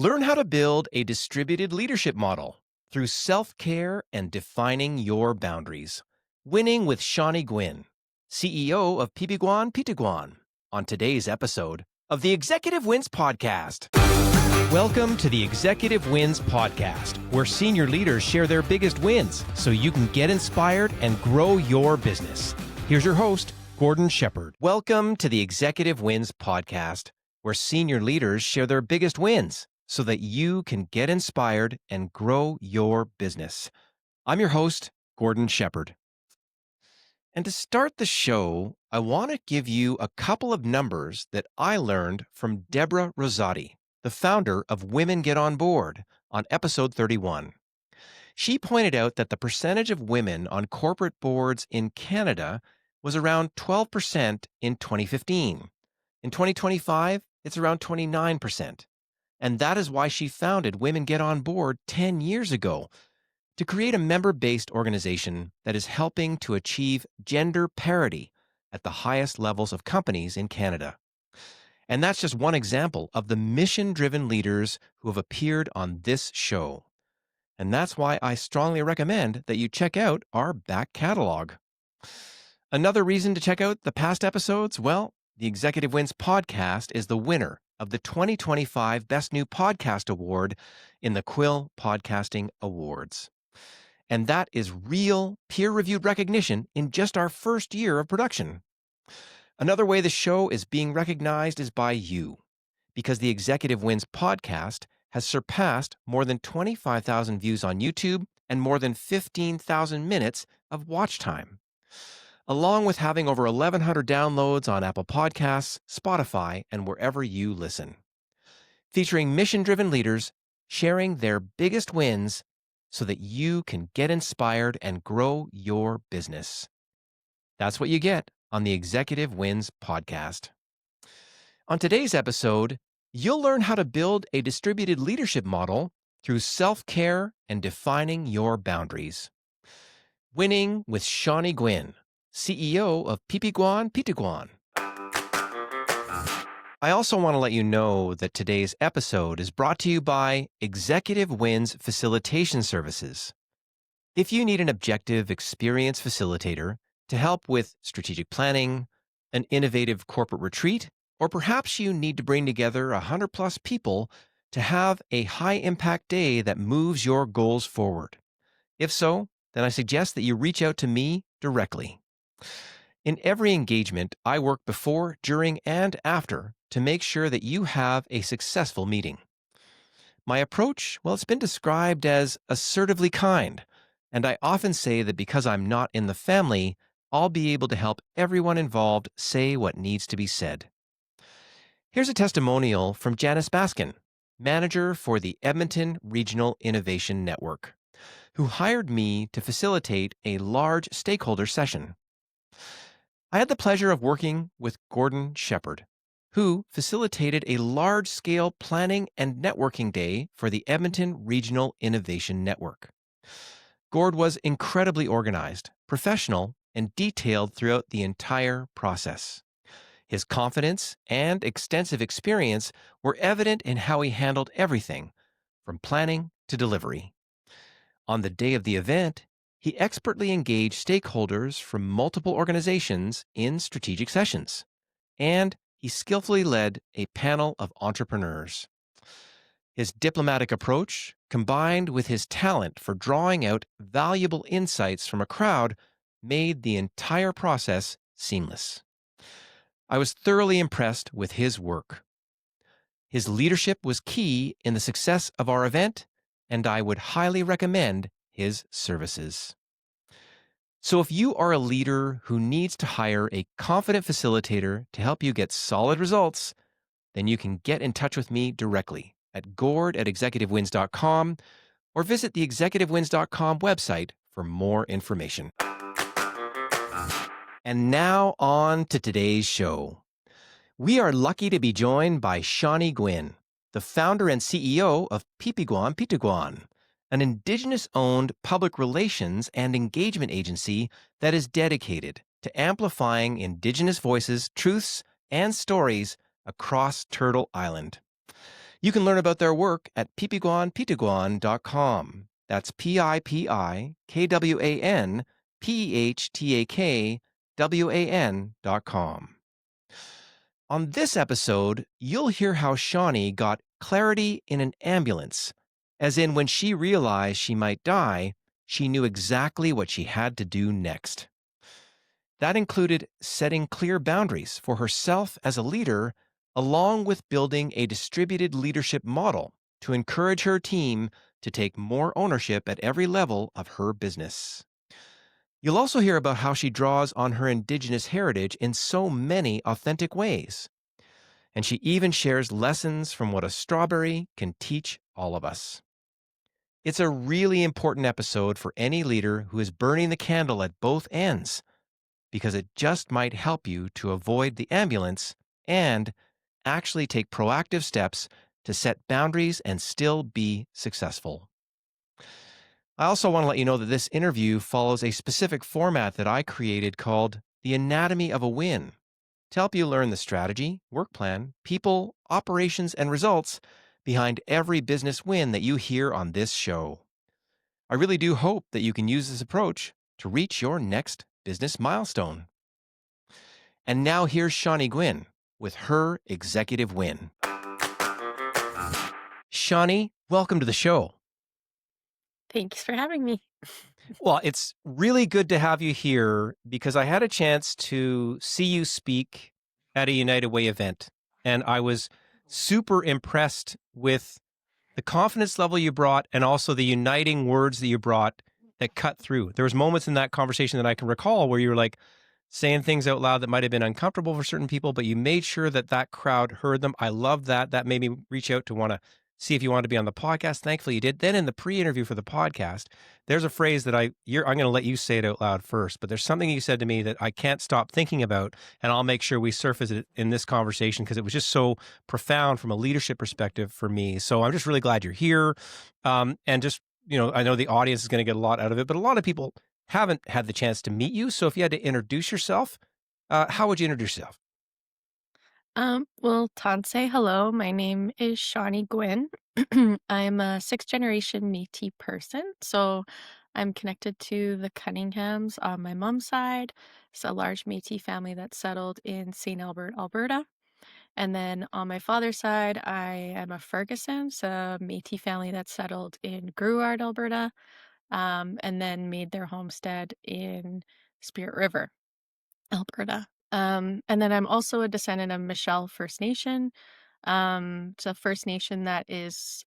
Learn how to build a distributed leadership model through self-care and defining your boundaries. Winning with Shani Gwin, CEO of Pipiguan, on today's episode of the Executive Wins Podcast. Welcome to the Executive Wins Podcast, where senior leaders share their biggest wins so you can get inspired and grow your business. Here's your host, Gordon Shepherd. Welcome to the Executive Wins Podcast, where senior leaders share their biggest wins so that you can get inspired and grow your business. I'm your host, Gordon Shepherd. And to start the show, I want to give you a couple of numbers that I learned from Deborah Rosati, the founder of Women Get On Board, on episode 31. She pointed out that the percentage of women on corporate boards in Canada was around 12% in 2015. In 2025, it's around 29%. And that is why she founded Women Get On Board 10 years ago, to create a member-based organization that is helping to achieve gender parity at the highest levels of companies in Canada. And that's just one example of the mission-driven leaders who have appeared on this show. And that's why I strongly recommend that you check out our back catalog. Another reason to check out the past episodes, well, the Executive Wins Podcast is the winner of the 2025 Best New Podcast Award in the Quill Podcasting Awards. And that is real, peer-reviewed recognition in just our first year of production. Another way the show is being recognized is by you, because the Executive Wins Podcast has surpassed more than 25,000 views on YouTube and more than 15,000 minutes of watch time, along with having over 1,100 downloads on Apple Podcasts, Spotify, and wherever you listen. Featuring mission-driven leaders sharing their biggest wins so that you can get inspired and grow your business. That's what you get on the Executive Wins Podcast. On today's episode, you'll learn how to build a distributed leadership model through self-care and defining your boundaries. Winning with Shani Gwin, CEO of Pipiguan. I also want to let you know that today's episode is brought to you by Executive Wins Facilitation Services. If you need an objective, experienced facilitator to help with strategic planning, an innovative corporate retreat, or perhaps you need to bring together 100+ people to have a high-impact day that moves your goals forward. If so, then I suggest that you reach out to me directly. In every engagement, I work before, during, and after to make sure that you have a successful meeting. My approach, well, it's been described as assertively kind, and I often say that because I'm not in the family, I'll be able to help everyone involved say what needs to be said. Here's a testimonial from Janice Baskin, manager for the Edmonton Regional Innovation Network, who hired me to facilitate a large stakeholder session. I had the pleasure of working with Gordon Shepherd, who facilitated a large-scale planning and networking day for the Edmonton Regional Innovation Network. Gord was incredibly organized, professional, and detailed throughout the entire process. His confidence and extensive experience were evident in how he handled everything, from planning to delivery. On the day of the event, he expertly engaged stakeholders from multiple organizations in strategic sessions, and he skillfully led a panel of entrepreneurs. His diplomatic approach, combined with his talent for drawing out valuable insights from a crowd, made the entire process seamless. I was thoroughly impressed with his work. His leadership was key in the success of our event, and I would highly recommend his services. So if you are a leader who needs to hire a confident facilitator to help you get solid results, then you can get in touch with me directly at gord@executivewins.com or visit the executivewins.com website for more information. And now on to today's show. We are lucky to be joined by Shani Gwin, the founder and CEO of Pipiguan, an Indigenous-owned public relations and engagement agency that is dedicated to amplifying Indigenous voices, truths, and stories across Turtle Island. You can learn about their work at pipiguanpitaguan.com. That's PIPIKWANPHTAKWAN.com. On this episode, you'll hear how Shani got clarity in an ambulance, as in when she realized she might die, she knew exactly what she had to do next. That included setting clear boundaries for herself as a leader, along with building a distributed leadership model to encourage her team to take more ownership at every level of her business. You'll also hear about how she draws on her Indigenous heritage in so many authentic ways. And she even shares lessons from what a strawberry can teach all of us. It's a really important episode for any leader who is burning the candle at both ends, because it just might help you to avoid the ambulance and actually take proactive steps to set boundaries and still be successful. I also want to let you know that this interview follows a specific format that I created called The Anatomy of a Win to help you learn the strategy, work plan, people, operations, and results behind every business win that you hear on this show. I really do hope that you can use this approach to reach your next business milestone. And now here's Shani Gwin with her executive win. Shani, welcome to the show. Thanks for having me. Well, it's really good to have you here because I had a chance to see you speak at a United Way event, and I was super impressed with the confidence level you brought and also the uniting words that you brought that cut through. There was moments in that conversation that I can recall where you were like saying things out loud that might have been uncomfortable for certain people, but you made sure that that crowd heard them. I love that. That made me reach out to want to see if you wanted to be on the podcast. Thankfully you did. Then in the pre-interview for the podcast, there's a phrase that I'm going to let you say it out loud first, but there's something you said to me that I can't stop thinking about, and I'll make sure we surface it in this conversation because it was just so profound from a leadership perspective for me. So I'm just really glad you're here. And just, I know the audience is going to get a lot out of it, but a lot of people haven't had the chance to meet you. So if you had to introduce yourself, how would you introduce yourself? Well, Tansei, hello. My name is Shani Gwin. I'm a sixth generation Métis person, so I'm connected to the Cunninghams on my mom's side. It's a large Métis family that settled in St. Albert, Alberta. And then on my father's side, I am a Ferguson, so a Métis family that settled in Gruard, Alberta, and then made their homestead in Spirit River, Alberta. And then I'm also a descendant of Michelle First Nation. It's a First Nation that is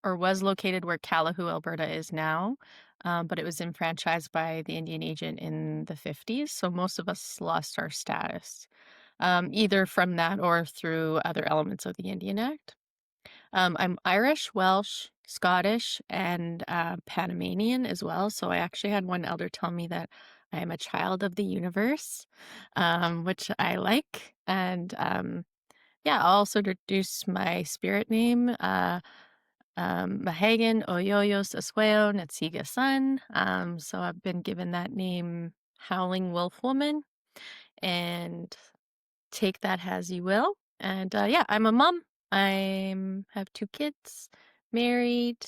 or was located where Calahoo, Alberta is now, but it was enfranchised by the Indian agent in the 50s. So most of us lost our status, either from that or through other elements of the Indian Act. I'm Irish, Welsh, Scottish, and Panamanian as well. So I actually had one elder tell me that I am a child of the universe, which I like. And yeah, I'll also introduce my spirit name, Mahagan Oyoyos Asweo Natsiga Sun. So I've been given that name, Howling Wolf Woman, and take that as you will. And yeah, I'm a mom. I have two kids, married,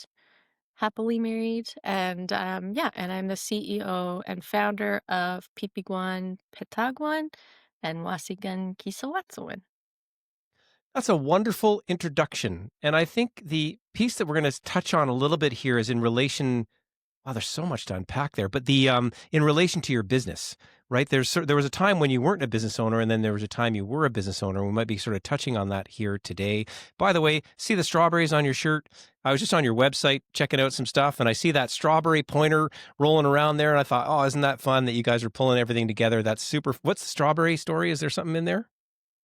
happily married, and yeah, and I'm the CEO and founder of Pipiguan Petaguan and Wasigan Kisawatsawan. That's a wonderful introduction. And I think the piece that we're going to touch on a little bit here is in relation. Wow, there's so much to unpack there. But the in relation to your business, right? There was a time when you weren't a business owner, and then there was a time you were a business owner. We might be sort of touching on that here today. By the way, see the strawberries on your shirt? I was just on your website checking out some stuff, and I see that strawberry pointer rolling around there, and I thought, oh, isn't that fun that you guys are pulling everything together? That's super. What's the strawberry story? Is there something in there?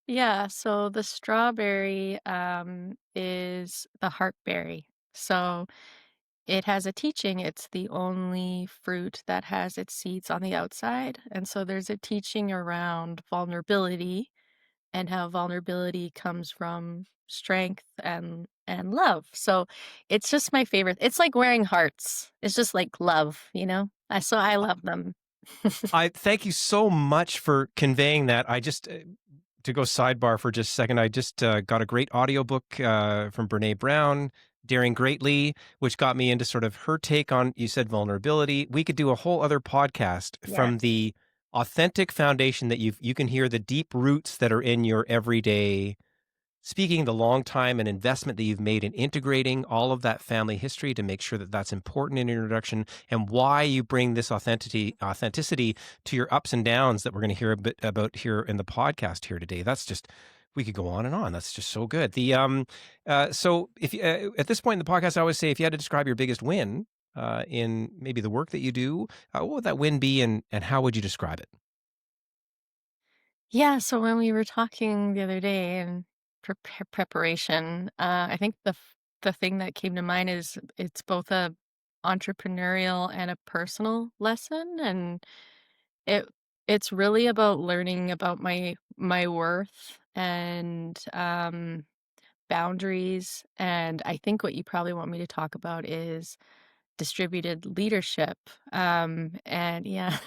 Yeah, so the strawberry is the heartberry. So it has a teaching. It's the only fruit that has its seeds on the outside. And so there's a teaching around vulnerability and how vulnerability comes from strength and love. So it's just my favorite. It's like wearing hearts. It's just like love, you know? I love them. I thank you so much for conveying that. I just to go sidebar for just a second, I just got a great audiobook from Brene Brown, Daring Greatly, which got me into sort of her take on, you said vulnerability. We could do a whole other podcast Yeah. from the authentic foundation that you can hear the deep roots that are in your everyday speaking, the long time and investment that you've made in integrating all of that family history to make sure that that's important in your introduction, and why you bring this authenticity to your ups and downs that we're going to hear a bit about here in the podcast here today. That's just, we could go on and on. That's just so good. So if you, at this point in the podcast, I always say, if you had to describe your biggest win in maybe the work that you do, what would that win be, and how would you describe it? Yeah, so when we were talking the other day in preparation, I think the thing that came to mind is it's both a entrepreneurial and a personal lesson, and it it's really about learning about my worth and boundaries. And I think what you probably want me to talk about is distributed leadership. And yeah,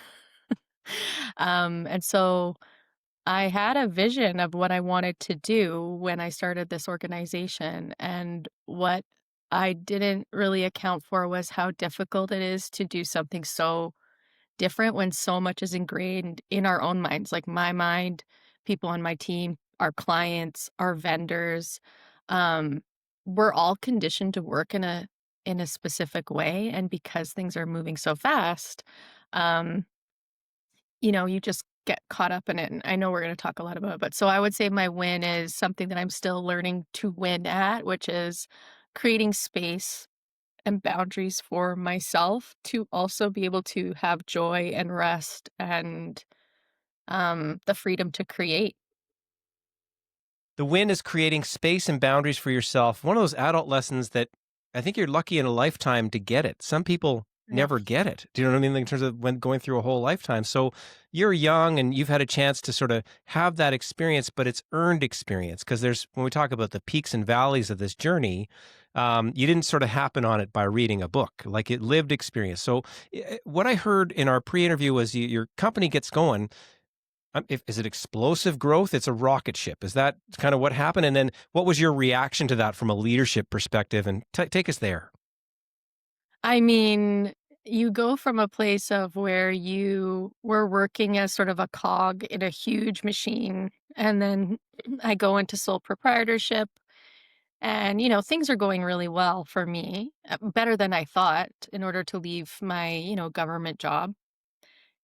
and so I had a vision of what I wanted to do when I started this organization, and what I didn't really account for was how difficult it is to do something so different when so much is ingrained in our own minds, like my mind, people on my team, our clients, our vendors. Um, we're all conditioned to work in a specific way, and because things are moving so fast, um, you just get caught up in it. And I know we're going to talk a lot about it, but so I would say my win is something that I'm still learning to win at, which is creating space and boundaries for myself to also be able to have joy and rest and the freedom to create. The win is creating space and boundaries for yourself. One of those adult lessons that I think you're lucky in a lifetime to get it. Some people Yeah. never get it. Do you know what I mean? Like, in terms of when going through a whole lifetime. So you're young and you've had a chance to sort of have that experience, but it's earned experience, because when we talk about the peaks and valleys of this journey, you didn't sort of happen on it by reading a book. Like, it lived experience. So what I heard in our pre-interview was your company gets going. Is it explosive growth? It's a rocket ship. Is that kind of what happened? And then what was your reaction to that from a leadership perspective? And take us there. I mean, you go from a place of where you were working as sort of a cog in a huge machine, and then I go into sole proprietorship. And, things are going really well for me, better than I thought in order to leave my, government job.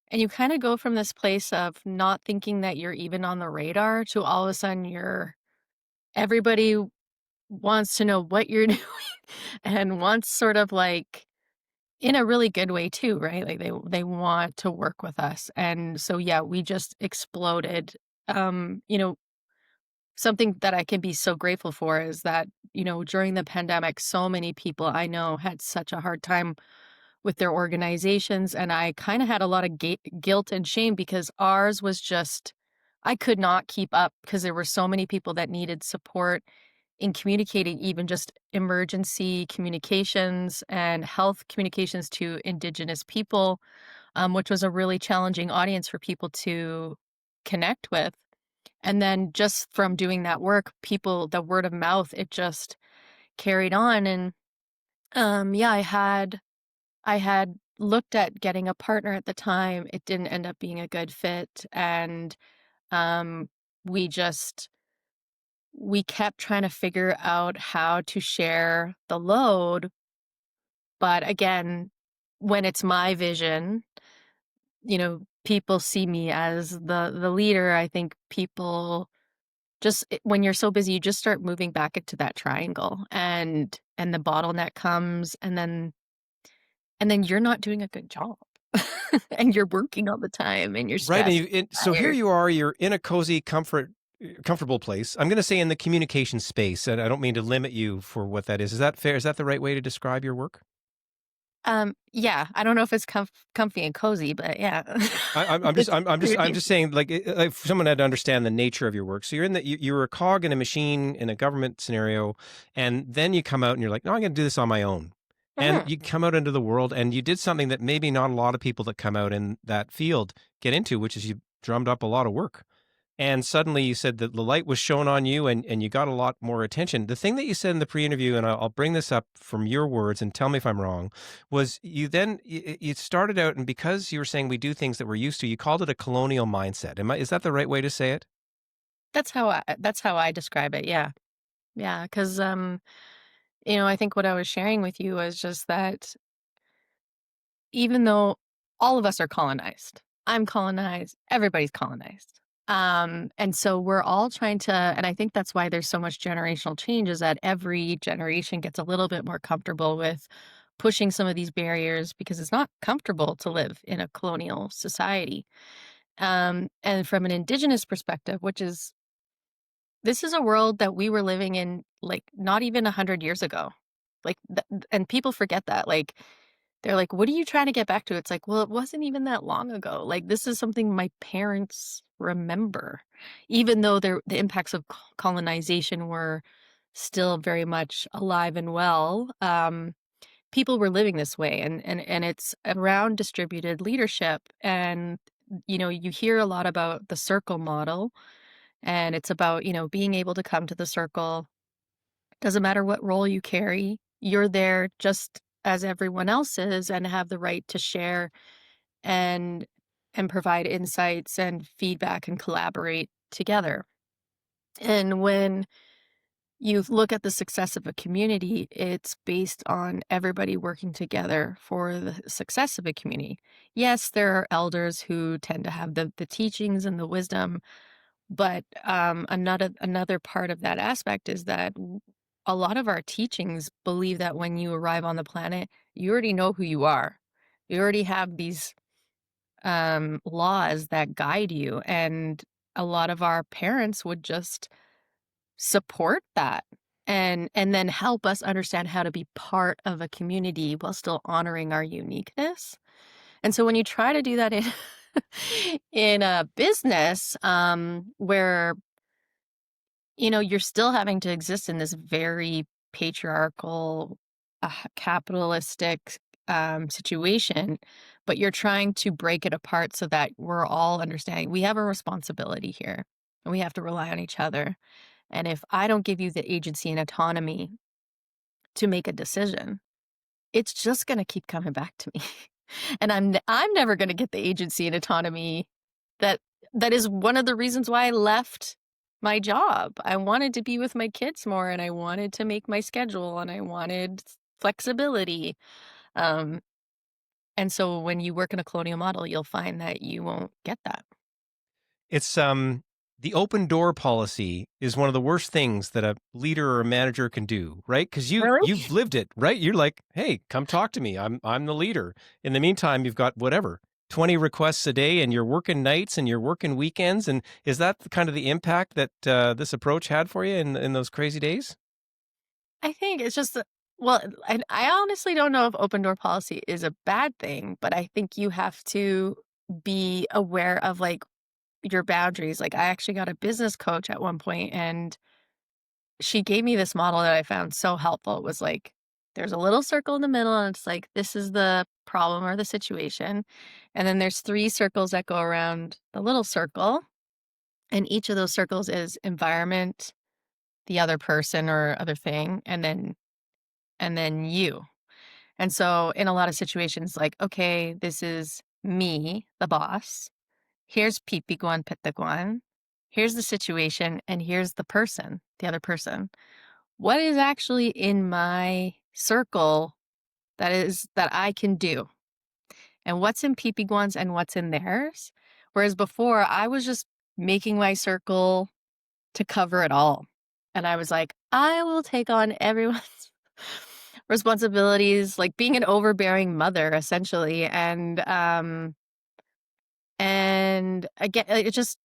And you kind of go from this place of not thinking that you're even on the radar to all of a sudden everybody wants to know what you're doing and wants sort of like in a really good way too, right? Like they want to work with us. And so yeah, we just exploded. Um, you know, Something that I can be so grateful for is that, during the pandemic, so many people I know had such a hard time with their organizations, and I kinda had a lot of guilt and shame because ours was just I could not keep up because there were so many people that needed support in communicating even just emergency communications and health communications to Indigenous people, which was a really challenging audience for people to connect with. And then just from doing that work, the word of mouth, it just carried on. And yeah, I had looked at getting a partner at the time. It didn't end up being a good fit. And um we just we kept trying to figure out how to share the load. But again, when it's my vision, people see me as the leader. I think people when you're so busy, you just start moving back into that triangle, and the bottleneck comes, and then you're not doing a good job. And you're working all the time, and you're Right. stressed, So here tired. you are, you're in a cozy, comfortable place. I'm going to say in the communication space, and I don't mean to limit you for what that is. Is that fair? Is that the right way to describe your work? Yeah, I don't know if it's comfy and cozy, but yeah. It's I'm communication. just saying, like, like someone had to understand the nature of your work. So you're you're a cog in a machine in a government scenario, and then you come out and you're like, no, I'm going to do this on my own. And Mhm. you come out into the world and you did something that maybe not a lot of people that come out in that field get into, which is you drummed up a lot of work. and suddenly you said that the light was shown on you and you got a lot more attention. The thing that you said in the pre-interview, and I'll bring this up from your words and tell me if I'm wrong, was you started out, and because you were saying we do things that we're used to, you called it a colonial mindset. Is that the right way to say it? That's how I describe it, yeah. Yeah, 'cause, I think what I was sharing with you was just that even though all of us are colonized, I'm colonized, everybody's colonized. And so we're all trying to, and I think that's why there's so much generational change is that every generation gets a little bit more comfortable with pushing some of these barriers because it's not comfortable to live in a colonial society. And from an Indigenous perspective, which is this is a world that we were living in like not even 100 years ago. And people forget that. Like, they're like, "What are you trying to get back to?" It's like, "Well, it wasn't even that long ago." Like, this is something my parents remember, even though the impacts of colonization were still very much alive and well. People were living this way, and it's around distributed leadership. And you hear a lot about the circle model, and it's about being able to come to the circle. Doesn't matter what role you carry, you're there just as everyone else is and have the right to share and provide insights and feedback and collaborate together. And when you look at the success of a community, it's based on everybody working together for the success of a community. Yes, there are elders who tend to have the teachings and the wisdom, but another part of that aspect is that a lot of our teachings believe that when you arrive on the planet, you already know who you are. You already have these laws that guide you, and a lot of our parents would just support that and then help us understand how to be part of a community while still honoring our uniqueness. And so when you try to do that in in a business, where you're still having to exist in this very patriarchal, capitalistic, situation, but you're trying to break it apart so that we're all understanding we have a responsibility here, and we have to rely on each other. And if I don't give you the agency and autonomy to make a decision, it's just gonna keep coming back to me. And I'm never gonna get the agency and autonomy that that is one of the reasons why I left my job. I wanted to be with my kids more, and I wanted to make my schedule, and I wanted flexibility. Um, and so when you work in a colonial model, you'll find that you won't get that. It's the open door policy is one of the worst things that a leader or a manager can do, right? Because Really? you've lived it, right? You're like, hey, come talk to me. I'm the leader. In the meantime, you've got whatever 20 requests a day, and you're working nights and you're working weekends. And is that kind of the impact that this approach had for you in those crazy days? I think it's just well, I honestly don't know if open door policy is a bad thing, but I think you have to be aware of, like, your boundaries. Like, I actually got a business coach at one point, and she gave me this model that I found so helpful. It was like, there's a little circle in the middle, and it's like, this is the problem or the situation. And then there's 3 circles that go around the little circle, and each of those circles is environment, the other person or other thing, and then you. And so in a lot of situations, like, okay, this is me, the boss. Here's Pipiguan Pitiguan. Here's the situation, and here's the person, the other person. What is actually in my circle that I can do? And what's in Pipiguan's and what's in theirs? Whereas before I was just making my circle to cover it all. And I was like, I will take on everyone's responsibilities, like being an overbearing mother, essentially. And again, it just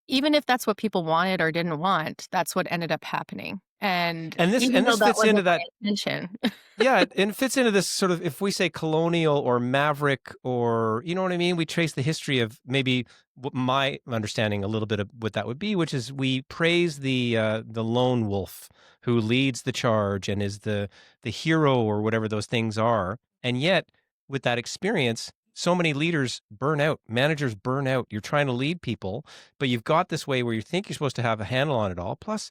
even if that's what people wanted or didn't want, that's what ended up happening. And And this even and though this that fits into wasn't that. my intention. Yeah, and it fits into this sort of, if we say colonial or maverick, or you know what I mean, we trace the history of maybe what my understanding a little bit of what that would be, which is we praise the lone wolf who leads the charge and is the hero or whatever those things are, and yet with that experience, so many leaders burn out, managers burn out. You're trying to lead people, but you've got this way where you think you're supposed to have a handle on it all. Plus,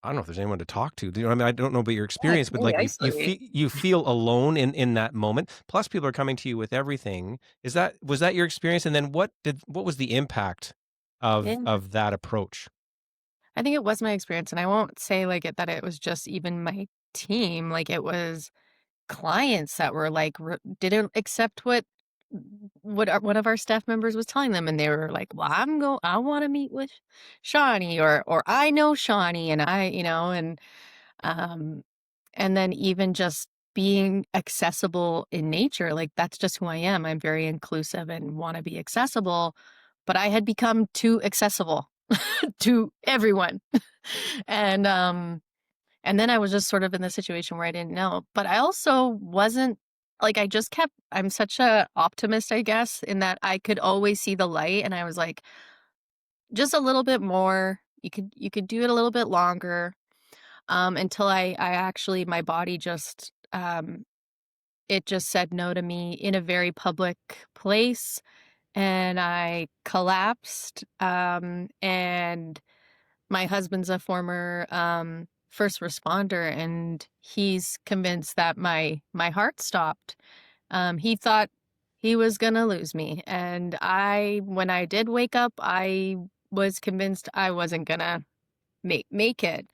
I don't know if there's anyone to talk to. Do you know what I mean? I don't know about your Yeah, experience, it's but really like isolating. you feel alone in that moment. Plus, people are coming to you with everything. Was that your experience? And then what was the impact Yeah. of that approach? I think it was my experience, and I won't say, like, that it was just even my team, like, it was clients that were, like, didn't accept what one of our staff members was telling them, and they were like, "Well, I wanna meet with Shawnee," or "I know Shawnee," and um, and then even just being accessible in nature, like, that's just who I am. I'm very inclusive and wanna be accessible, but I had become too accessible to everyone. And, um and then I was just sort of in the situation where I didn't know, but I also wasn't like, I just kept I'm such a optimist, I guess, in that I could always see the light, and I was like, "Just a little bit more. You could do it a little bit longer," until I actually my body just, it just said no to me in a very public place, and I collapsed, and my husband's a former, first responder, and he's convinced that my heart stopped. He thought he was gonna lose me, and when I did wake up, I was convinced I wasn't gonna make it.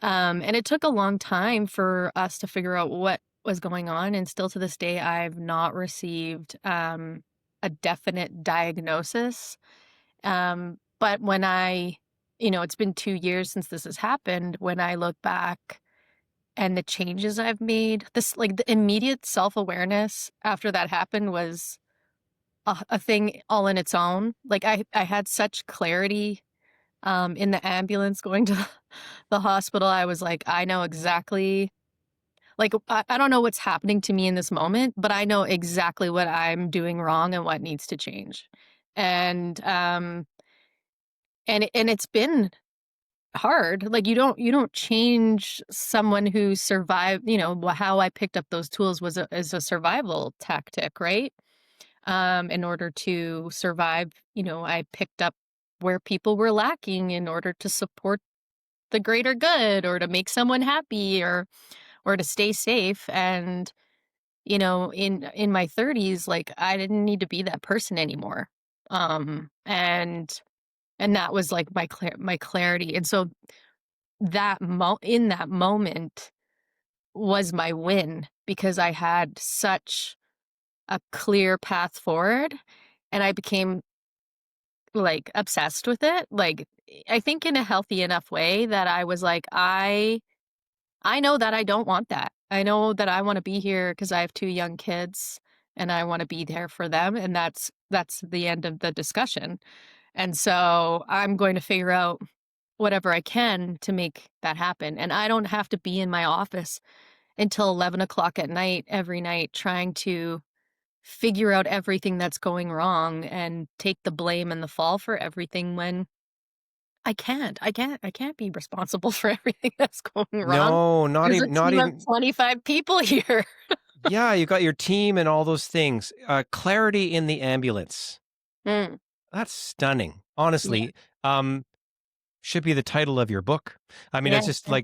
And it took a long time for us to figure out what was going on, and still to this day, I've not received, a definite diagnosis. But when it's been 2 years since this has happened, when I look back and the changes I've made, like, the immediate self-awareness after that happened was a thing all in its own. Like, I had such clarity, in the ambulance going to the hospital. I was like, "I know exactly." Like, I don't know what's happening to me in this moment, but I know exactly what I'm doing wrong and what needs to change. And, it's been hard. Like, you don't change someone who survived. How I picked up those tools was a survival tactic, right? In order to survive, I picked up where people were lacking in order to support the greater good, or to make someone happy, or to stay safe. And, in my 30s, like, I didn't need to be that person anymore. And that was like my clarity. And so in that moment was my win, because I had such a clear path forward, and I became, like, obsessed with it. Like, I think in a healthy enough way that I was like, I know that I don't want that. I know that I want to be here because I have 2 young kids, and I want to be there for them, and that's the end of the discussion. And so I'm going to figure out whatever I can to make that happen. And I don't have to be in my office until 11 o'clock at night every night trying to figure out everything that's going wrong and take the blame and the fall for everything, when I can't be responsible for everything that's going wrong. No, There's a not team of even. 25 people here. Yeah, you got your team and all those things. Clarity in the ambulance. Mm, That's stunning. yeah, Honestly, um, should be the title of your book. I mean, yeah, it's just yeah,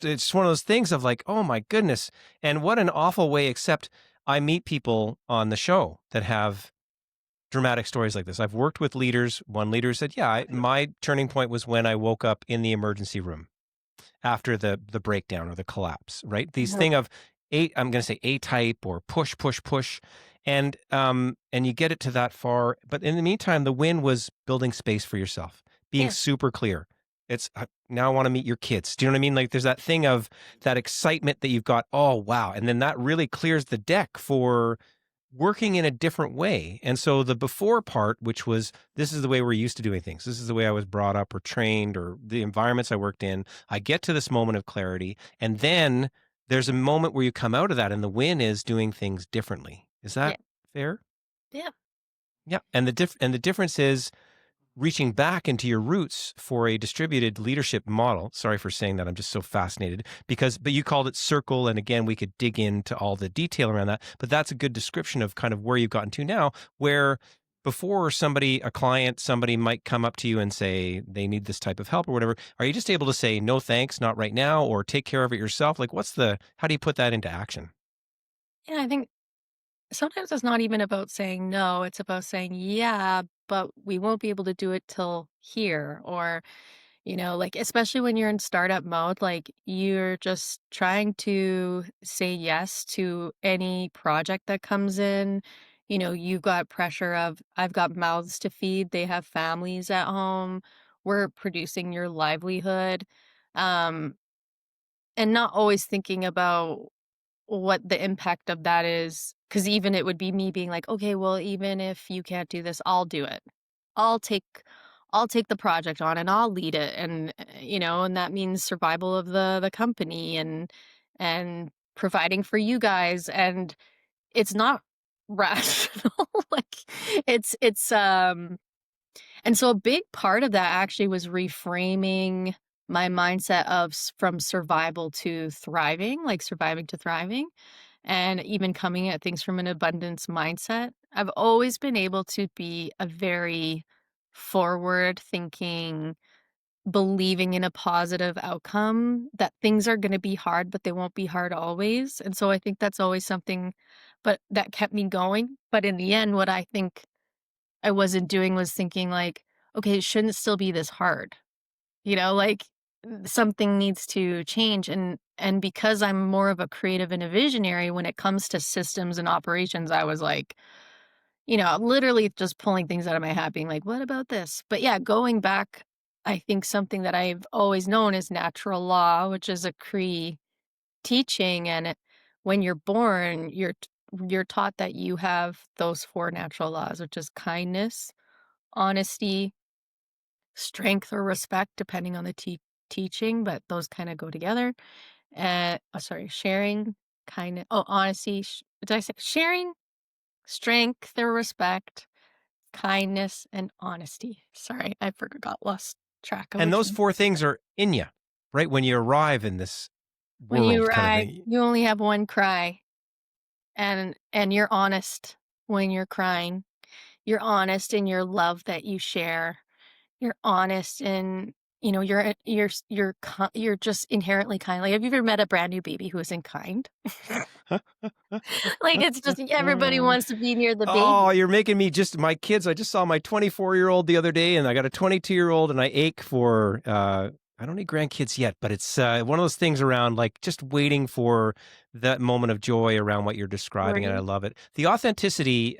it's one of those things of like, oh my goodness, and what an awful way. Except I meet people on the show that have dramatic stories like this. I've worked with leaders. One leader said, "Yeah, my turning point was when I woke up in the emergency room after the breakdown or the collapse." Right? These mhm, thing of I'm going to say A type or push, push, push, and you get it to that far. But in the meantime, the win was building space for yourself, being yeah, super clear. It's now I want to meet your kids. Do you know what I mean? Like there's that thing of that excitement that you've got. Oh wow, and then that really clears the deck for working in a different way. And so the before part, which was this is the way we're used to doing things. This is the way I was brought up or trained or the environments I worked in. I get to this moment of clarity. And then there's a moment where you come out of that and the win is doing things differently. Is yeah, that fair? yeah, Yeah. And the difference is reaching back into your roots for a distributed leadership model. Sorry for saying that. I'm just so fascinated but you called it circle. And again, we could dig into all the detail around that, but that's a good description of kind of where you've gotten to now, where before a client, somebody might come up to you and say they need this type of help or whatever. Are you just able to say, no, thanks, not right now, or take care of it yourself? Like how do you put that into action? Yeah, I think sometimes it's not even about saying no, it's about saying, yeah, but we won't be able to do it till here. Or, like, especially when you're in startup mode, like, you're just trying to say yes to any project that comes in. You've got pressure of, I've got mouths to feed, they have families at home, we're producing your livelihood. Um, and not always thinking about what the impact of that is, because even it would be me being like, "Okay, well, even if you can't do this, I'll do it. I'll take I'll take the project on and I'll lead it." And, and that means survival of the company and providing for you guys, and it's not rational. Like, and so a big part of that actually was reframing my mindset of from survival to thriving, like surviving to thriving, and even coming at things from an abundance mindset. I've always been able to be a very forward thinking, believing in a positive outcome, that things are going to be hard, but they won't be hard always. And so I think that's always something, but that kept me going. But in the end, what I think I wasn't doing was thinking like, okay, it shouldn't still be this hard. Like, something needs to change. And because I'm more of a creative and a visionary when it comes to systems and operations, I was like, literally just pulling things out of my hat, being like, what about this? But yeah, going back, I think something that I've always known is natural law, which is a Cree teaching. And when you're born, you're taught that you have those four natural laws, which is kindness, honesty, strength or respect, depending on the teaching, but those kind of go together. Sharing, kindness. Oh, honesty. Did I say sharing, strength or respect, kindness, and honesty? Sorry, I forgot, lost track of And which those one. four things are in you, right? When you arrive in this When you world kind of arrive, thing. you only have one cry, and you're honest when you're crying. You're honest in your love that you share. You're honest and, you're just inherently kind. Like, have you ever met a brand new baby who isn't kind? Like, it's just everybody wants to be near the Oh, baby. you're making me my kids. I just saw my 24-year-old the other day, and I got a 22-year-old, and I ache for, I don't need grandkids yet, but it's one of those things around like just waiting for that moment of joy around what you're describing, and I Right. love it. The authenticity.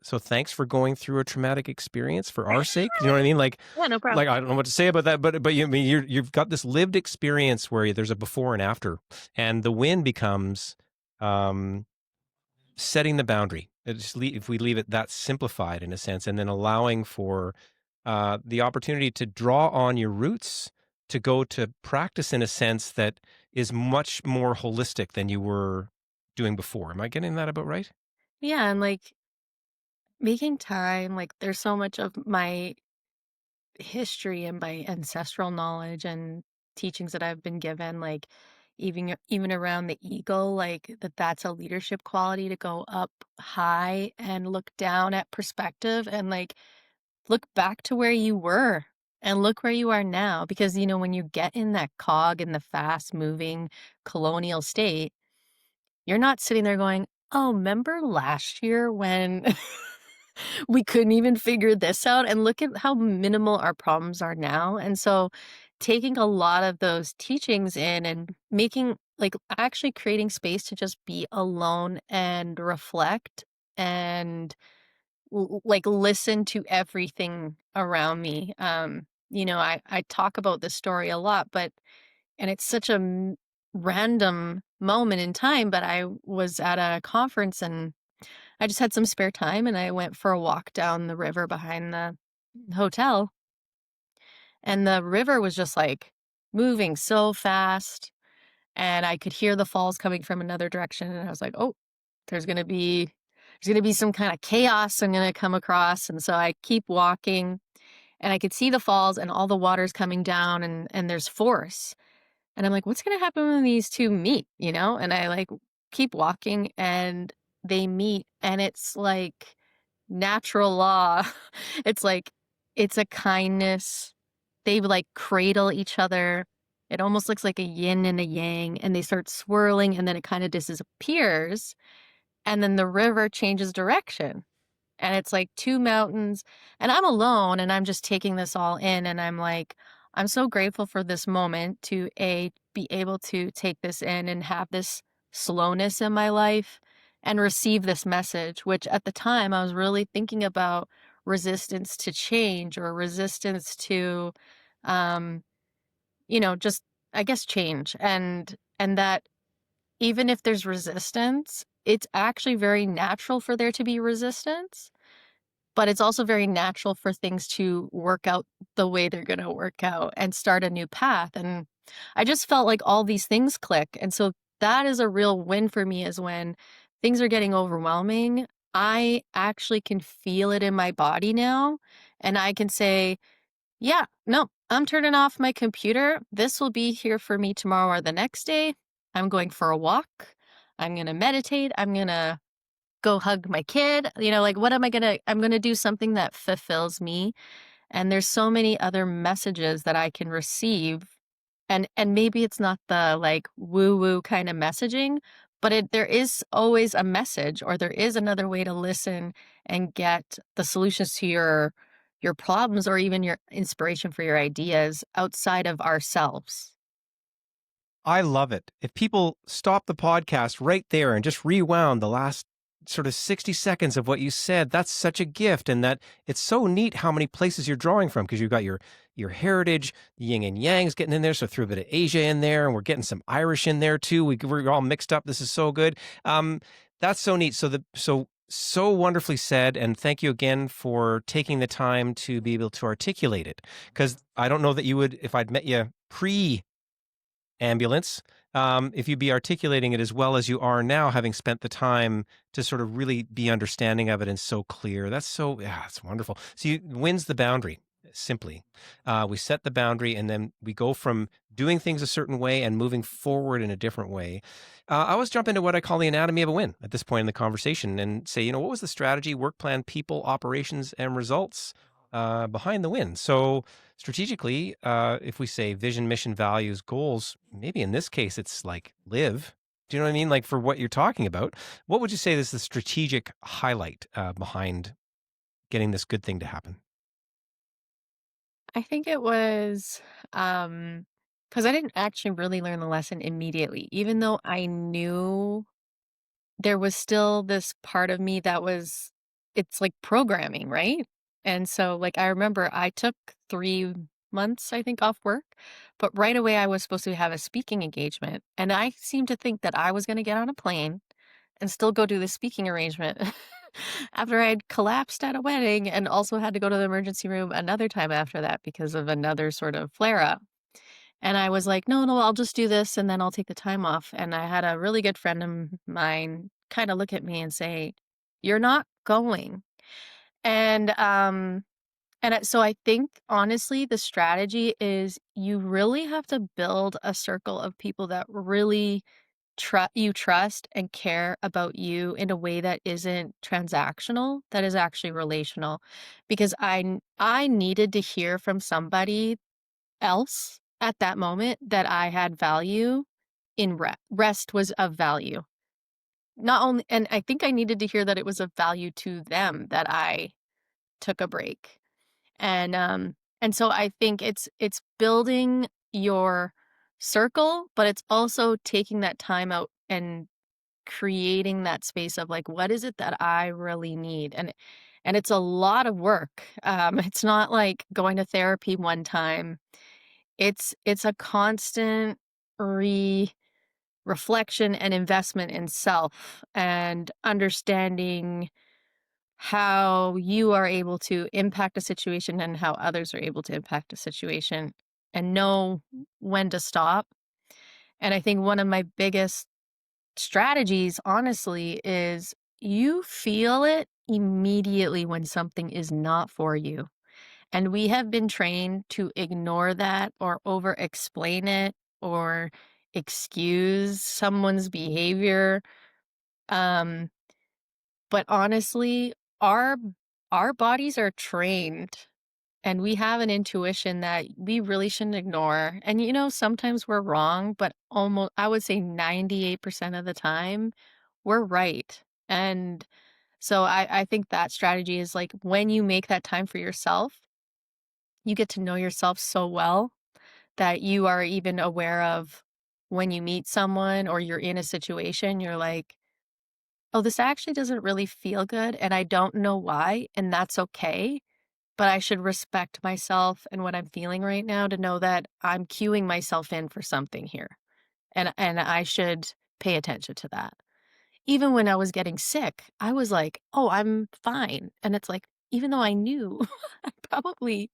So thanks for going through a traumatic experience for our sake. You know what I mean? Yeah, no problem. Like I don't know what to say about that, but you I mean you've got this lived experience where there's a before and after, and the win becomes um, setting the boundary. If we leave it that simplified in a sense, and then allowing for the opportunity to draw on your roots to go to practice in a sense that is much more holistic than you were doing before. Am I getting that about right? Yeah, and, like, making time, like, there's so much of my history and my ancestral knowledge and teachings that I've been given, like, even around the eagle, like, that's a leadership quality, to go up high and look down at perspective and, like, look back to where you were and look where you are now. Because, when you get in that cog in the fast moving colonial state, you're not sitting there going, "Oh, 'member last year when we couldn't even figure this out, and look at how minimal our problems are now." And so taking a lot of those teachings in and making, like, actually creating space to just be alone and reflect and like, listen to everything around me. I talk about this story a lot, but and it's such a random moment in time, but I was at a conference and I just had some spare time and I went for a walk down the river behind the hotel, and the river was just like moving so fast, and I could hear the falls coming from another direction, and I was like, "Oh, there's going to be some kind of chaos I'm going to come across." And so I keep walking, and I could see the falls and all the water's coming down and there's force. And I'm like, "What's gonna happen when these 2 meet?" You know? And I, like, keep walking and they meet, and it's like natural law. It's like it's a kindness. They, like, cradle each other. It almost looks like a yin and a yang, and they start swirling, and then it kinda disappears, and then the river changes direction. And it's like 2 mountains, and I'm alone, and I'm just taking this all in, and I'm like, I'm so grateful for this moment to, A, be able to take this in and have this slowness in my life and receive this message, which at the time, I was really thinking about resistance to change or resistance to, um, just, I guess, change, and that even if there's resistance, it's actually very natural for there to be resistance, but it's also very natural for things to work out the way they're gonna work out and start a new path, and I just felt like all these things click, and so that is a real win for me is when things are getting overwhelming, I actually can feel it in my body now, and I can say, "Yeah, no, I'm turning off my computer. This will be here for me tomorrow or the next day. I'm going for a walk. I'm gonna meditate. I'm gonna go hug my kid." Like, what am I gonna I'm gonna do something that fulfills me, and there's so many other messages that I can receive, and maybe it's not the, like, woo-woo kinda messaging, but there is always a message, or there is another way to listen and get the solutions to your problems or even your inspiration for your ideas outside of ourselves. I love it. If people stop the podcast right there and just rewound the last sort of 60 seconds of what you said, that's such a gift. And that it's so neat how many places you're drawing from, because you've got your heritage, the yin and yang's getting in there. So threw a bit of Asia in there, and we're getting some Irish in there too. We're all mixed up. This is so good. That's so neat. So wonderfully said. And thank you again for taking the time to be able to articulate it. Because I don't know that you would, if I'd met you pre ambulance, if you'd be articulating it as well as you are now, having spent the time to sort of really be understanding of it and so clear. Yeah, it's wonderful. So you wins the boundary. Simply, we set the boundary, and then we go from doing things a certain way and moving forward in a different way. I always jump into what I call the anatomy of a win at this point in the conversation and say, what was the strategy, work plan, people, operations, and results behind the win? So strategically, if we say vision, mission, values, goals, maybe in this case, it's like live. Do you know what I mean? Like for what you're talking about, what would you say is the strategic highlight behind getting this good thing to happen? I think it was, because I didn't actually really learn the lesson immediately, even though I knew there was still this part of me that was it's like programming, right? And so, like, I remember I took 3 months, I think, off work, but right away I was supposed to have a speaking engagement, and I seemed to think that I was gonna get on a plane and still go do the speaking arrangement after I'd collapsed at a wedding and also had to go to the emergency room another time after that because of another sort of flare up. And I was like, "No, no, I'll just do this and then I'll take the time off." And I had a really good friend of mine kind of look at me and say, "You're not going." And so I think honestly the strategy is you really have to build a circle of people that really you trust and care about you in a way that isn't transactional, that is actually relational. Because I needed to hear from somebody else at that moment that I had value in rest was of value. Not only and I think I needed to hear that it was of value to them that I took a break. And so I think it's building your circle, but it's also taking that time out and creating that space of like, what is it that I really need? And it's a lot of work. It's not like going to therapy one time. It's a constant reflection and investment in self and understanding how you are able to impact a situation and how others are able to impact a situation and know when to stop. And I think one of my biggest strategies, honestly, is you feel it immediately when something is not for you. And we have been trained to ignore that or over explain it or excuse someone's behavior. Um, but honestly, our our bodies are trained and we have an intuition that we really shouldn't ignore. And sometimes we're wrong, but almost I would say 98% of the time we're right. And so I think that strategy is like when you make that time for yourself, you get to know yourself so well that you are even aware of when you meet someone or you're in a situation, you're like, oh, this actually doesn't really feel good. And I don't know why. And that's okay. But I should respect myself and what I'm feeling right now to know that I'm cueing myself in for something here. And I should pay attention to that. Even when I was getting sick, I was like, "Oh, I'm fine." And it's like, even though I knew I probably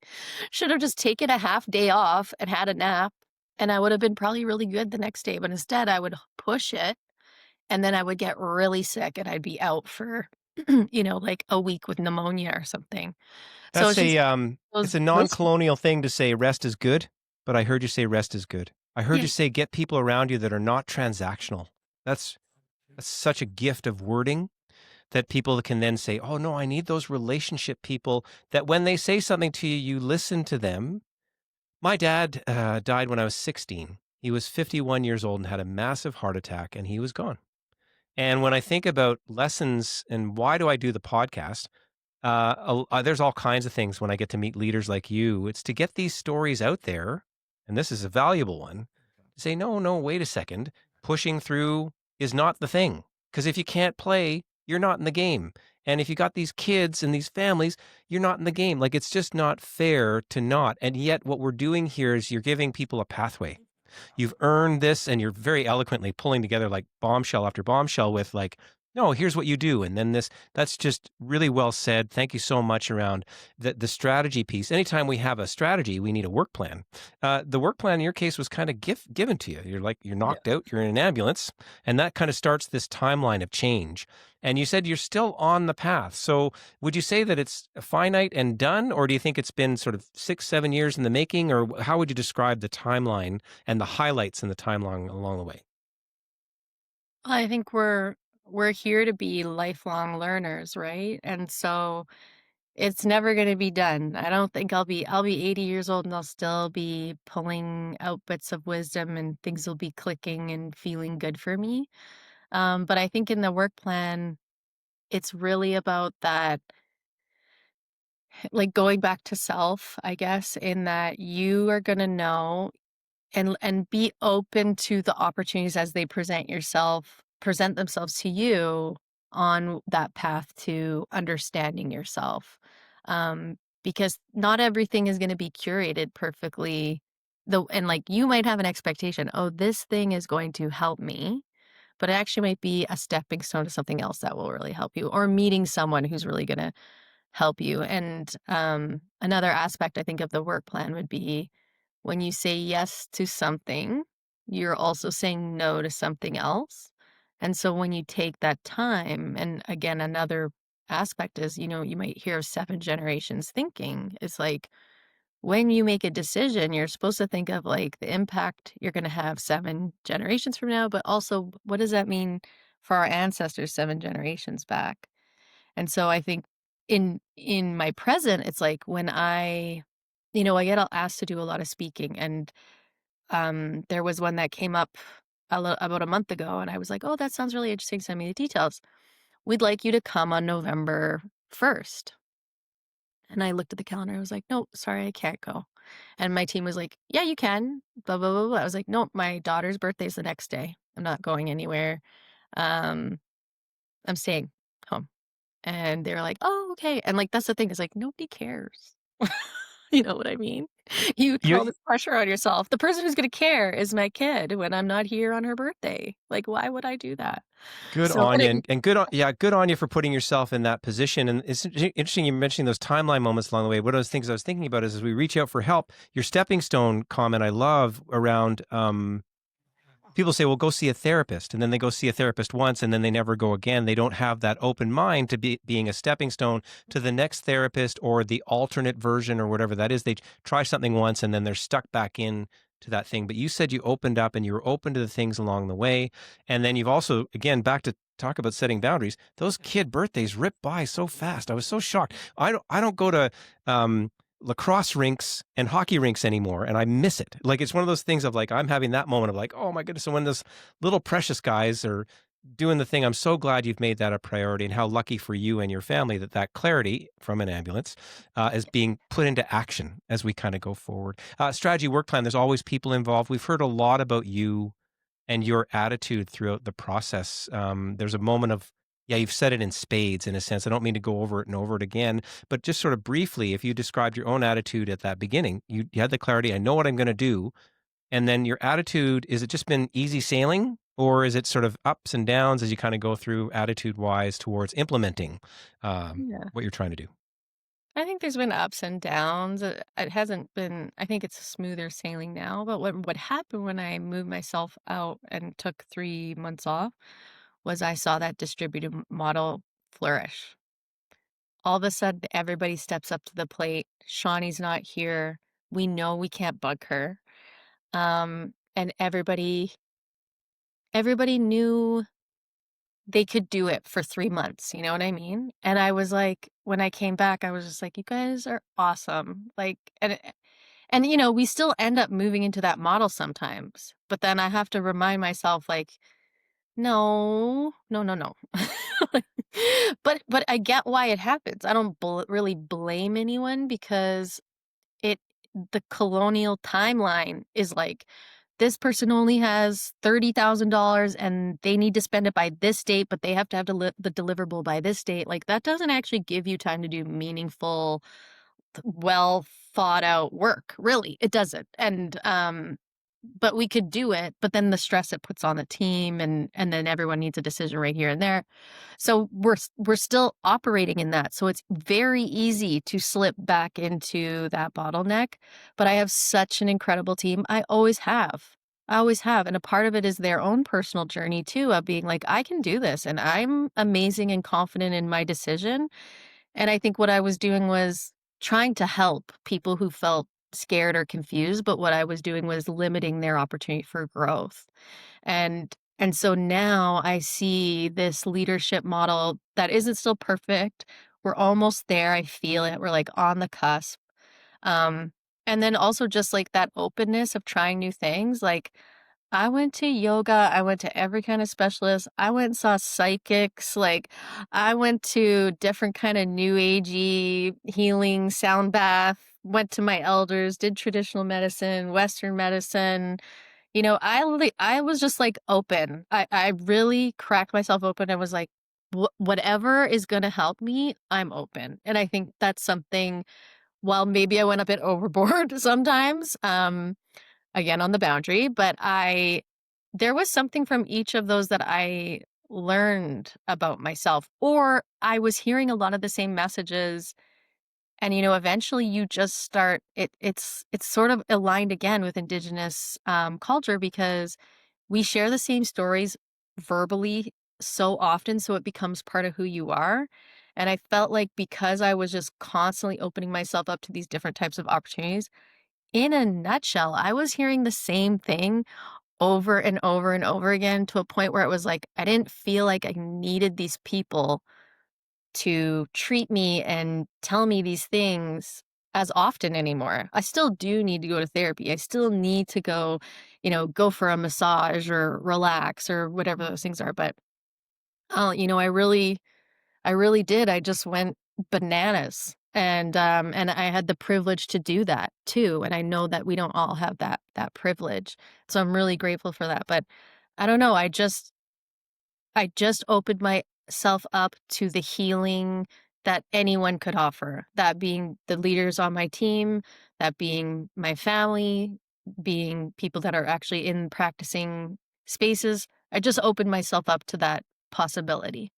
should have just taken a half day off and had a nap, and I would have been probably really good the next day, but instead I would push it, and then I would get really sick and I'd be out for, like a week with pneumonia or something. So That's it's just it's those a those non-colonial thing to say rest is good, but I heard you say rest is good. I heard yeah. you say get people around you that are not transactional. That's that's such a gift of wording that people can then say, "Oh no, I need those relationship people that when they say something to you, you listen to them." My dad died when I was 16. He was 51 years old and had a massive heart attack, and he was gone. And when I think about lessons and why do I do the podcast, there's all kinds of things when I get to meet leaders like you. It's to get these stories out there, and this is a valuable one, to say, no, no, wait a second. Pushing through is not the thing. Because if you can't play, you're not in the game. And if you got these kids and these families, you're not in the game. Like it's just not fair to not. And yet, what we're doing here is you're giving people a pathway. You've earned this, and you're very eloquently pulling together like bombshell after bombshell with like, no, here's what you do. And then this, that's just really well said. Thank you so much around the strategy piece. Anytime we have a strategy, we need a work plan. The work plan in your case was kind of given to you. You're like, you're Yeah. knocked out, you're in an ambulance, and that kind of starts this timeline of change. And you said you're still on the path. So would you say that it's finite and done, or do you think it's been sort of 6, 7 years in the making, or how would you describe the timeline and the highlights in the timeline along the way? I think we're here to be lifelong learners, right? And so it's never gonna be done. I don't think I'll be 80 years old and I'll still be pulling out bits of wisdom and things will be clicking and feeling good for me. But I think in the work plan, it's really about that, like going back to self, I guess, in that you are gonna know and be open to the opportunities as they present themselves to you on that path to understanding yourself. Because not everything is going to be curated perfectly. Though, and like you might have an expectation, oh, this thing is going to help me, but it actually might be a stepping stone to something else that will really help you, or meeting someone who's really going to help you. And another aspect I think of the work plan would be when you say yes to something, you're also saying no to something else. And so when you take that time, and again, another aspect is, you might hear of 7 generations thinking. It's like when you make a decision, you're supposed to think of like the impact you're going to have 7 generations from now, but also what does that mean for our ancestors 7 generations back? And so I think in my present, it's like when I get asked to do a lot of speaking, and there was one that came up about a month ago, and I was like, "Oh, that sounds really interesting. Send me the details. We'd like you to come on November 1st." And I looked at the calendar. I was like, "No, sorry, I can't go." And my team was like, "Yeah, you can." Blah blah blah blah. I was like, "No, my daughter's birthday's the next day. I'm not going anywhere. Um, I'm staying home." And they were like, "Oh, okay." And like that's the thing is like nobody cares. You know what I mean? You put all You this pressure on yourself. The person who's gonna care is my kid when I'm not here on her birthday. Like, why would I do that? Good So on and you, it and good on yeah, good on you for putting yourself in that position. And it's interesting you mentioning those timeline moments along the way. One of those things I was thinking about is as we reach out for help, your stepping stone comment I love around people say, well, go see a therapist. And then they go see a therapist once and then they never go again. They don't have that open mind to being a stepping stone to the next therapist or the alternate version or whatever that is. They try something once and then they're stuck back in to that thing. But you said you opened up and you were open to the things along the way. And then you've also, again, back to talk about setting boundaries. Those kid birthdays rip by so fast. I was so shocked. I don't go to lacrosse rinks and hockey rinks anymore, and I miss it. Like, it's one of those things of like, I'm having that moment of like, oh my goodness. So when those little precious guys are doing the thing, I'm so glad you've made that a priority, and how lucky for you and your family that that clarity from an ambulance is being put into action as we kind of go forward. Strategy work plan, there's always people involved. We've heard a lot about you and your attitude throughout the process. There's a moment of, yeah, you've said it in spades in a sense. I don't mean to go over it and over it again, but just sort of briefly, if you described your own attitude at that beginning, you had the clarity, I know what I'm going to do. And then your attitude, is it just been easy sailing, or is it sort of ups and downs as you kind of go through attitude wise towards implementing Yeah. what you're trying to do? I think there's been ups and downs. It hasn't been, I think it's smoother sailing now, but what happened when I moved myself out and took 3 months off was I saw that distributed model flourish. All of a sudden, everybody steps up to the plate. Shawnee's not here. We know we can't bug her. And everybody knew they could do it for 3 months, you know what I mean? And I was like, when I came back, I was just like, "You guys are awesome." Like, we still end up moving into that model sometimes, but then I have to remind myself, like, "No, no, no, no." Like, but I get why it happens. I don't really blame anyone because it the colonial timeline is like, this person only has $30,000 and they need to spend it by this date, but they have to have the deliverable by this date. Like, that doesn't actually give you time to do meaningful, well thought out work. Really, it doesn't. And but we could do it, but then the stress it puts on the team, and then everyone needs a decision right here and there. So we're still operating in that. So it's very easy to slip back into that bottleneck, but I have such an incredible team. I always have. I always have. And a part of it is their own personal journey too, of being like, I can do this and I'm amazing and confident in my decision. And I think what I was doing was trying to help people who felt scared or confused, but what I was doing was limiting their opportunity for growth. And so now I see this leadership model that isn't still perfect. We're almost there. I feel it. We're like on the cusp. Um, and then also just like that openness of trying new things. Like, I went to yoga, I went to every kind of specialist, I went and saw psychics, like, I went to different kind of new agey healing sound bath, went to my elders, did traditional medicine, Western medicine. I was just, like, open. I really cracked myself open and was like, Whatever is gonna help me, I'm open." And I think that's something, while maybe I went a bit overboard sometimes, again, on the boundary, but I there was something from each of those that I learned about myself, or I was hearing a lot of the same messages, and, eventually you just start it's sort of aligned again with Indigenous, culture, because we share the same stories verbally so often, so it becomes part of who you are, and I felt like because I was just constantly opening myself up to these different types of opportunities, in a nutshell, I was hearing the same thing over and over and over again, to a point where it was like, I didn't feel like I needed these people to treat me and tell me these things as often anymore. I still do need to go to therapy. I still need to go for a massage or relax or whatever those things are. But I really did. I just went bananas. And I had the privilege to do that too. And I know that we don't all have that privilege. So I'm really grateful for that. But I don't know, I just opened myself up to the healing that anyone could offer. That being the leaders on my team, that being my family, being people that are actually in practicing spaces. I just opened myself up to that possibility.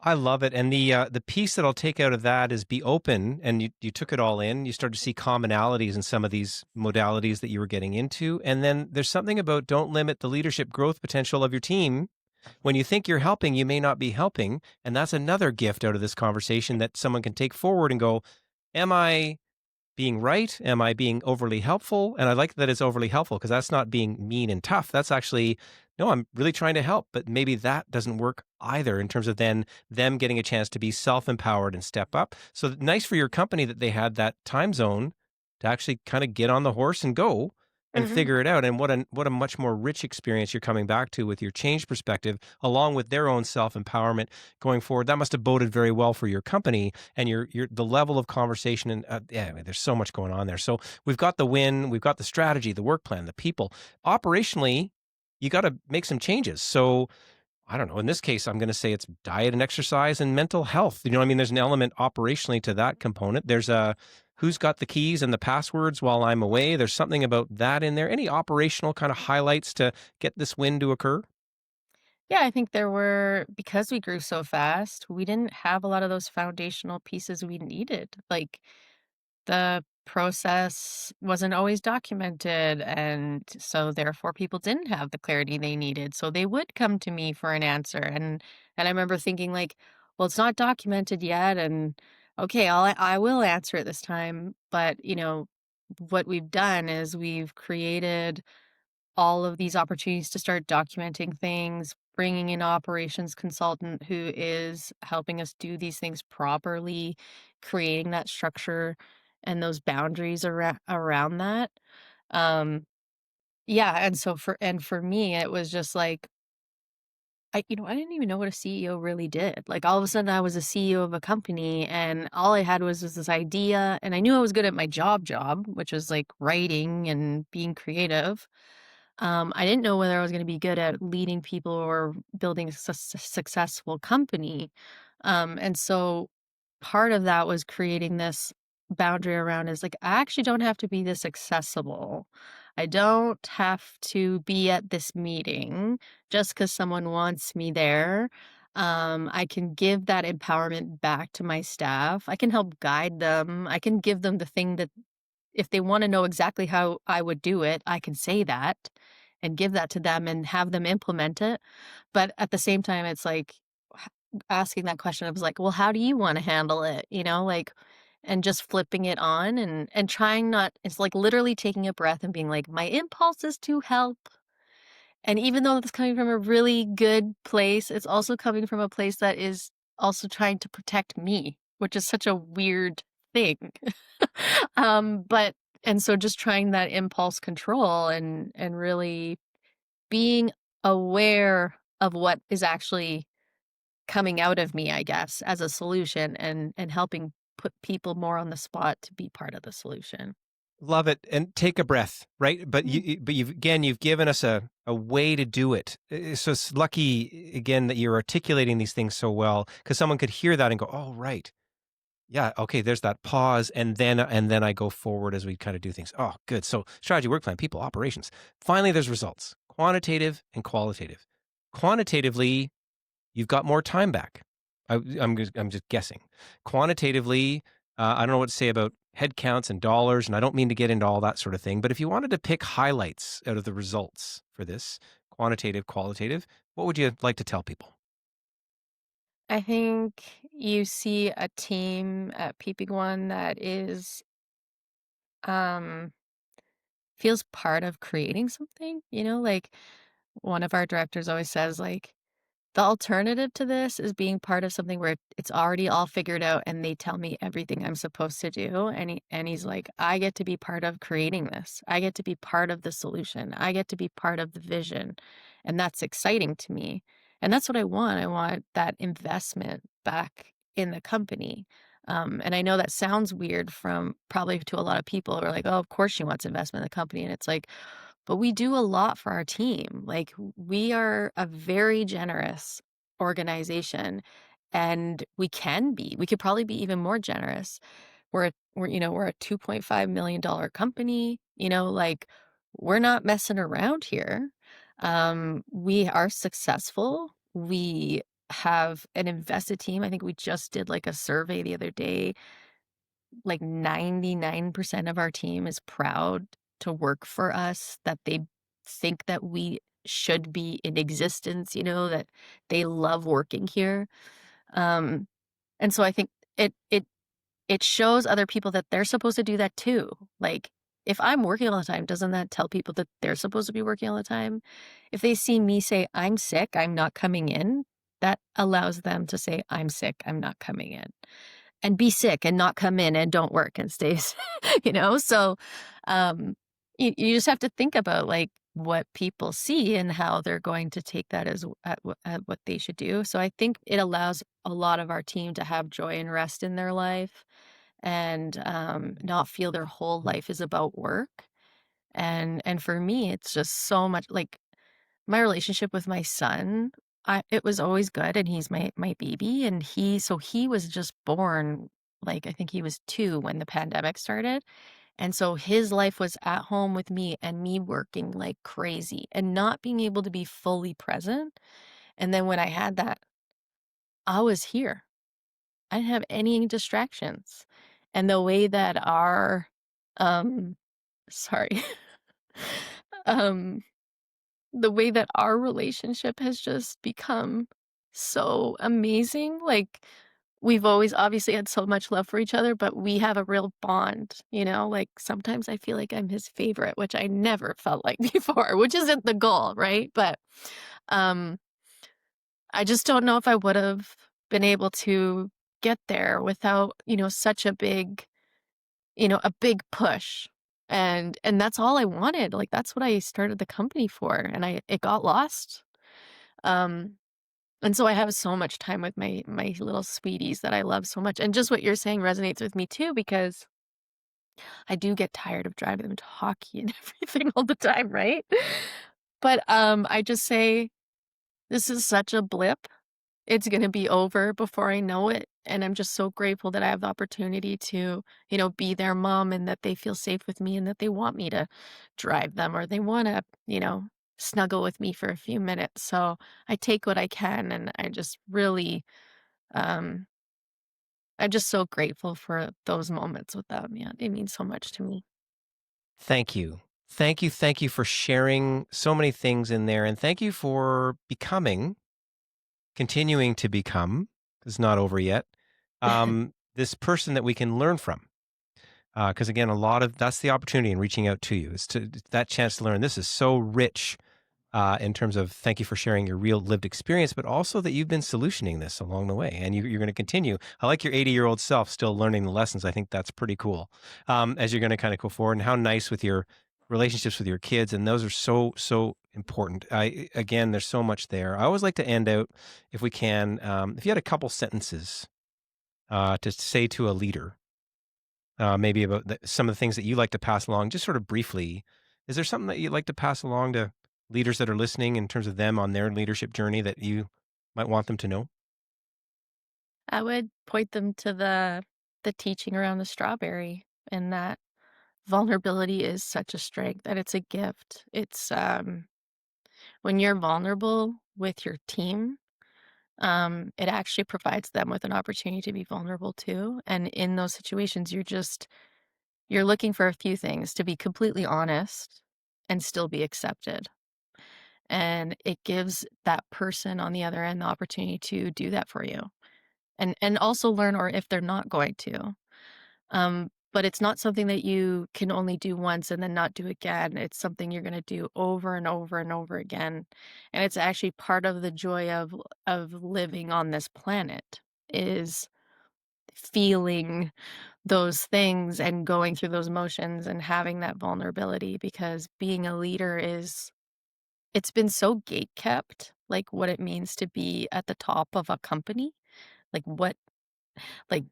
I love it, and the piece that I'll take out of that is be open, and you took it all in. You start to see commonalities in some of these modalities that you were getting into, and then there's something about don't limit the leadership growth potential of your team. When you think you're helping, you may not be helping, and that's another gift out of this conversation that someone can take forward and go, "Am I being right? Am I being overly helpful?" And I like that it's overly helpful because that's not being mean and tough. That's actually, no, I'm really trying to help. But maybe that doesn't work either in terms of then them getting a chance to be self empowered and step up. So nice for your company that they had that time zone to actually kind of get on the horse and go and Mhm. figure it out. And what a much more rich experience you're coming back to with your change perspective, along with their own self empowerment going forward. That must have boded very well for your company and your the level of conversation. And yeah, I mean, there's so much going on there. So we've got the win, we've got the strategy, the work plan, the people. Operationally, you got to make some changes. So I don't know. In this case, I'm going to say it's diet and exercise and mental health. You know, what I mean, there's an element operationally to that component. There's a who's got the keys and the passwords while I'm away. There's something about that in there. Any operational kind of highlights to get this win to occur? Yeah, I think there were because we grew so fast, we didn't have a lot of those foundational pieces we needed. Like the process wasn't always documented, and so therefore people didn't have the clarity they needed. So they would come to me for an answer. And I remember thinking like, well, it's not documented yet, and okay, I will answer it this time. But what we've done is we've created all of these opportunities to start documenting things, bringing in operations consultant who is helping us do these things properly, creating that structure and those boundaries around that. Um, yeah, and so for me, it was just like I didn't even know what a CEO really did. Like all of a sudden I was a CEO of a company and all I had was this idea and I knew I was good at my job, which was like writing and being creative. I didn't know whether I was going to be good at leading people or building a successful company. And so part of that was creating this boundary around is like, I actually don't have to be this accessible. I don't have to be at this meeting just because someone wants me there. I can give that empowerment back to my staff. I can help guide them. I can give them the thing that if they wanna know exactly how I would do it, I can say that and give that to them and have them implement it, but at the same time, it's like h asking that question, I was like, "Well, how do you wanna handle it?" Like, and just flipping it on and trying not it's like literally taking a breath and being like, "My impulse is to help." And even though it's coming from a really good place, it's also coming from a place that is also trying to protect me, which is such a weird thing. But and so just trying that impulse control and really being aware of what is actually coming out of me, I guess, as a solution and helping put people more on the spot to be part of the solution. Love it, and take a breath, right? But Mhm. you've given us a way to do it. So it's lucky again that you're articulating these things so well because someone could hear that and go, "Oh, right. Yeah, okay, there's that pause, and then I go forward as we kinda do things." Oh, good. So strategy, work plan, people, operations. Finally, there's results, quantitative and qualitative. Quantitatively, you've got more time back. I'm just guessing. Quantitatively, I don't know what to say about head counts and dollars, and I don't mean to get into all that sort of thing, but if you wanted to pick highlights out of the results for this, quantitative, qualitative, what would you like to tell people? I think you see a team at PP1 that is um feels part of creating something, like one of our directors always says like the alternative to this is being part of something where it's already all figured out and they tell me everything I'm supposed to do. And he's like, I get to be part of creating this. I get to be part of the solution. I get to be part of the vision. And that's exciting to me. And that's what I want. I want that investment back in the company. And I know that sounds weird from probably to a lot of people who are like, oh, of course she wants investment in the company. And it's like, but we do a lot for our team. Like, we are a very generous organization, and we can be. We could probably be even more generous. We're a $2.5 million company, like, we're not messing around here. We are successful. We have an invested team. I think we just did like a survey the other day. Like 99% of our team is proud to work for us, that they think that we should be in existence, that they love working here. Um, and so I think it shows other people that they're supposed to do that too. Like, if I'm working all the time, doesn't that tell people that they're supposed to be working all the time? If they see me say, "I'm sick, I'm not coming in," that allows them to say, "I'm sick, I'm not coming in." And be sick and not come in and don't work and stay So, um, you just have to think about, like, what people see and how they're going to take that as at what they should do. So I think it allows a lot of our team to have joy and rest in their life and, not feel their whole life is about work. And for me, it's just so much like, my relationship with my son, it was always good, and he's my baby, and he was just born, like, I think he was 2 when the pandemic started, and so his life was at home with me and me working like crazy and not being able to be fully present, and then when I had that, I was here. I didn't have any distractions, and the way that our, um sorry, um the way that our relationship has just become so amazing. Like, we've always obviously had so much love for each other, but we have a real bond. Like, sometimes I feel like I'm his favorite, which I never felt like before, which isn't the goal, right? But um I just don't know if I would have been able to get there without, such a big push. And that's all I wanted. Like, that's what I started the company for, and it got lost. Um, and so I have so much time with my little sweeties that I love so much. And just what you're saying resonates with me too, because I do get tired of driving them to hockey and everything all the time, right? But I just say this is such a blip. It's gonna be over before I know it. And I'm just so grateful that I have the opportunity to, be their mom and that they feel safe with me and that they want me to drive them or they wanna, snuggle with me for a few minutes. So I take what I can and I just really um I'm just so grateful for those moments with them. Yeah, it means so much to me. Thank you. Thank you for sharing so many things in there. And thank you for continuing to become, 'cause it's not over yet, this person that we can learn from. Because again, a lot of that's the opportunity in reaching out to you is to that chance to learn. This is so rich in terms of thank you for sharing your real lived experience, but also that you've been solutioning this along the way and you're going to continue. I like your 80-year-old self still learning the lessons. I think that's pretty cool as you're going to kind of go forward and how nice with your relationships with your kids. And those are so, so important. Again, there's so much there. I always like to end out, if we can, if you had a couple sentences to say to a leader, maybe about some of the things that you like to pass along, just sort of briefly. Is there something that you'd like to pass along to leaders that are listening in terms of them on their leadership journey that you might want them to know? I would point them to the teaching around the strawberry and that vulnerability is such a strength and it's a gift. It's when you're vulnerable with your team, it actually provides them with an opportunity to be vulnerable too. And in those situations, you're looking for a few things to be completely honest and still be accepted. And it gives that person on the other end the opportunity to do that for you and also learn or if they're not going to. But it's not something that you can only do once and then not do again. It's something you're gonna do over and over and over again. And it's actually part of the joy of living on this planet is feeling those things and going through those motions and having that vulnerability because being a leader is it's been so gate kept, like what it means to be at the top of a company. Like what like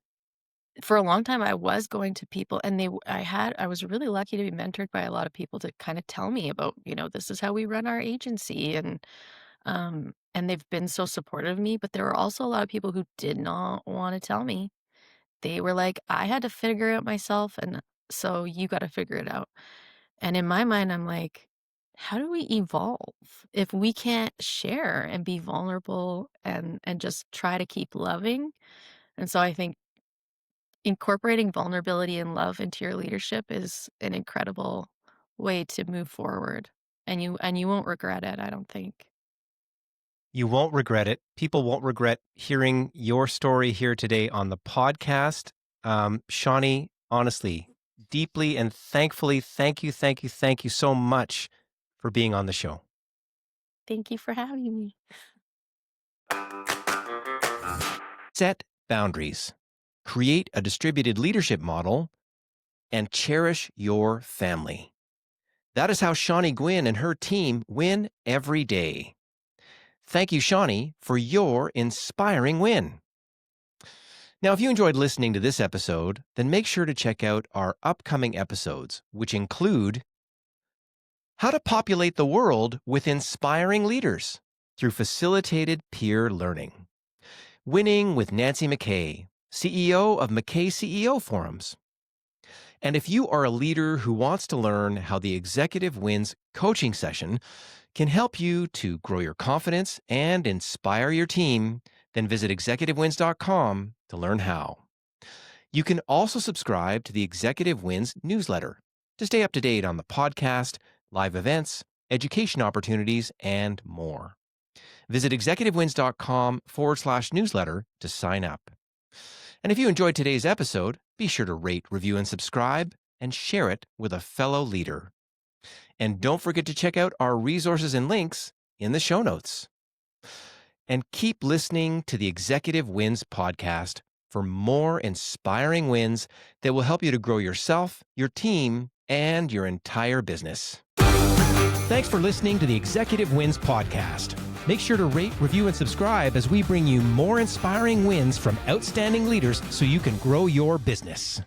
For a long time, I was going to people and I was really lucky to be mentored by a lot of people to kinda tell me about, this is how we run our agency and they've been so supportive of me, but there were also a lot of people who did not wanna tell me. They were like, "I had to figure it out myself, and so you gotta figure it out." And in my mind, I'm like, how do we evolve if we can't share and be vulnerable and just try to keep loving? And so I think incorporating vulnerability and love into your leadership is an incredible way to move forward, and you won't regret it, I don't think. You won't regret it. People won't regret hearing your story here today on the podcast. Shawnee, honestly, deeply and thankfully, thank you so much for being on the show. Thank you for having me. Set boundaries, create a distributed leadership model, and cherish your family. That is how Shani Gwin and her team win every day. Thank you, Shani, for your inspiring win. Now, if you enjoyed listening to this episode, then make sure to check out our upcoming episodes, which include how to populate the world with inspiring leaders through facilitated peer learning, winning with Nancy McKay, CEO of McKay CEO Forums. And if you are a leader who wants to learn how the Executive Wins coaching session can help you to grow your confidence and inspire your team, then visit executivewins.com to learn how. You can also subscribe to the Executive Wins newsletter to stay up to date on the podcast, live events, education opportunities, and more. Visit executivewins.com/newsletter to sign up. And if you enjoyed today's episode, be sure to rate, review, and subscribe, and share it with a fellow leader. And don't forget to check out our resources and links in the show notes. And keep listening to the Executive Wins podcast for more inspiring wins that will help you to grow yourself, your team, and your entire business. Thanks for listening to the Executive Wins podcast. Make sure to rate, review, and subscribe as we bring you more inspiring wins from outstanding leaders so you can grow your business.